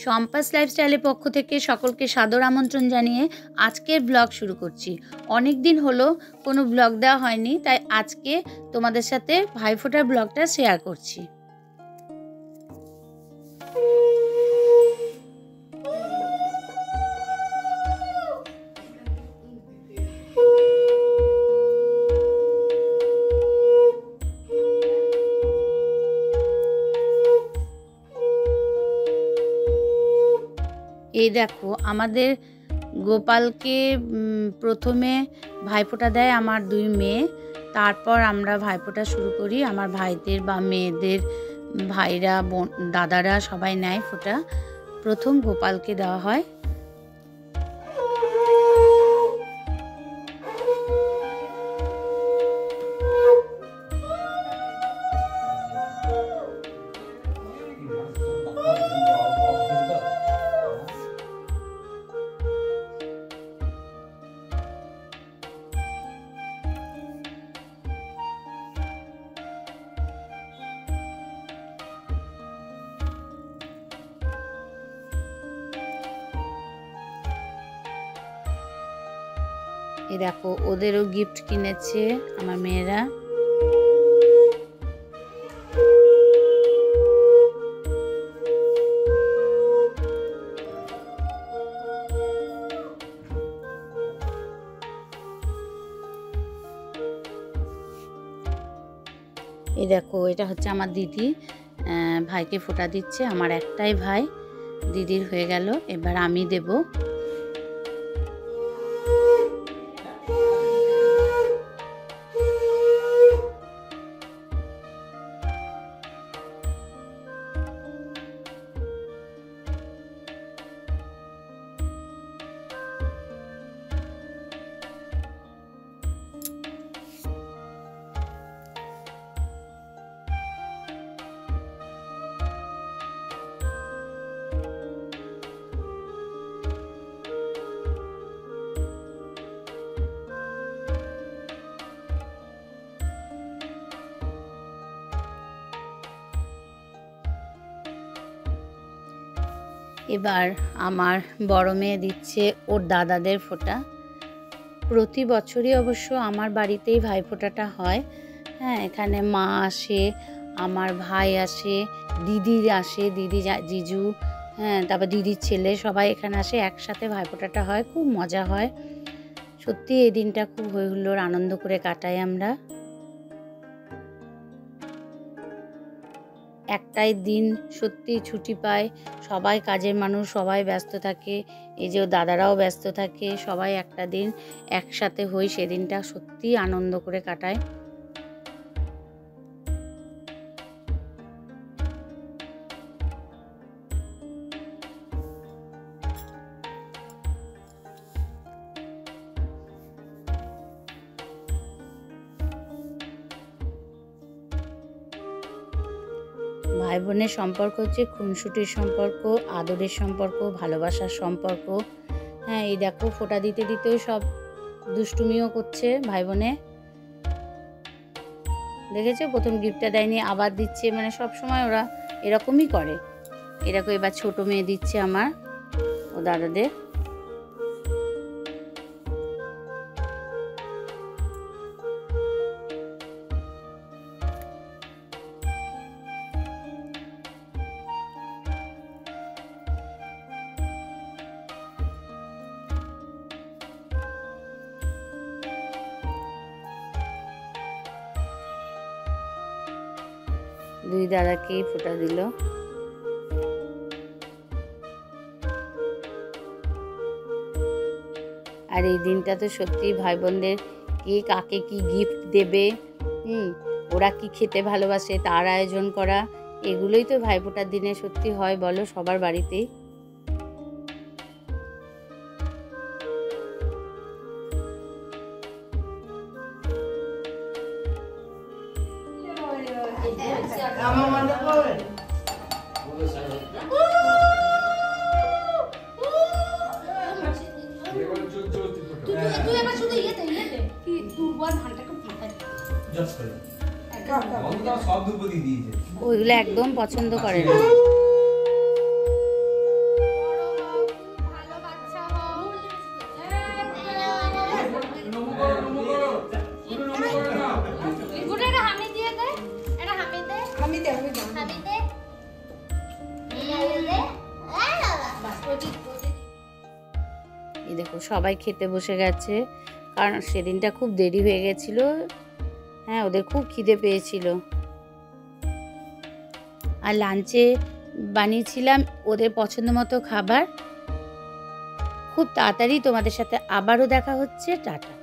সম্পাস লাইফস্টাইলের পক্ষ থেকে সকলকে সাদর আমন্ত্রণ জানিয়ে আজকের ব্লগ শুরু করছি। অনেক দিন হলো কোনো ব্লগ দেওয়া হয়নি, তাই আজকে তোমাদের সাথে ভাইফোঁটার ব্লগটা শেয়ার করছি। এই দেখো, আমাদের গোপালকে প্রথমে ভাইফোঁটা দেয় আমার দুই মেয়ে, তারপর আমরা ভাইফোঁটা শুরু করি। আমার ভাইদের বা মেয়েদের ভাইরা দাদারা সবাই নেয় ফোঁটা। প্রথম গোপালকে দেওয়া হয়। এই দেখো, ওদেরও গিফট কিনেছে আমার মেয়েরা। এই দেখো, এটা হচ্ছে আমার দিদি, ভাইকে ফোঁটা দিচ্ছে। আমার একটাই ভাই, দিদির হয়ে গেল, এবার আমি দেব। এবার আমার বড় মেয়ে দিচ্ছে ওর দাদাদের ফোঁটা। প্রতি বছরই অবশ্য আমার বাড়িতেই ভাইফোঁটাটা হয়। হ্যাঁ, এখানে মা আসে, আমার ভাই আসে, দিদি আসে, দিদি জিজু, হ্যাঁ, তারপর দিদির ছেলে, সবাই এখানে আসে, একসাথে ভাইফোঁটাটা হয়। খুব মজা হয় সত্যি। এই দিনটা খুব হই হুল্লোড় আনন্দ করে কাটাই আমরা। একটাই দিন সত্যি ছুটি পায়, সবাই কাজের মানুষ, সবাই ব্যস্ত থাকে। এই যে দাদারাও ব্যস্ত থাকে, সবাই একটা দিন একসাথে হই, সেদিনটা সত্যি আনন্দ করে কাটায়। ভাই বোনের সম্পর্ক হচ্ছে খুনসুটির সম্পর্ক, আদরের সম্পর্ক, ভালোবাসার সম্পর্ক। হ্যাঁ, এই দেখো, ফোঁটা দিতে দিতেও সব দুষ্টুমিও করছে ভাই বোনে। দেখেছো, প্রথম গিফটটা দেয়নি, আবার দিচ্ছে, মানে সব সময় ওরা এরকমই করে। এরকম এবার ছোট মেয়ে দিচ্ছে আমার ও দাদাদের। দুই দাদাকেই ফোঁটা দিল। আর এই দিনটা তো সত্যি ভাই বোনদের কে কাকে কি গিফট দেবে, ওরা কি খেতে ভালোবাসে তার আয়োজন করা, এগুলোই তো ভাইফোঁটার দিনে সত্যি হয় বলো সবার বাড়িতেই। ওইগুলো একদম পছন্দ করে না। এই দেখো সবাই খেতে বসে গেছে, কারণ সেদিনটা খুব দেরি হয়ে গেছিলো। হ্যাঁ, ওদের খুব খিদে পেয়েছিল। আর লাঞ্চে বানিয়েছিলাম ওদের পছন্দ মতো খাবার। খুব তাড়াতাড়ি তোমাদের সাথে আবারও দেখা হচ্ছে। টাটা।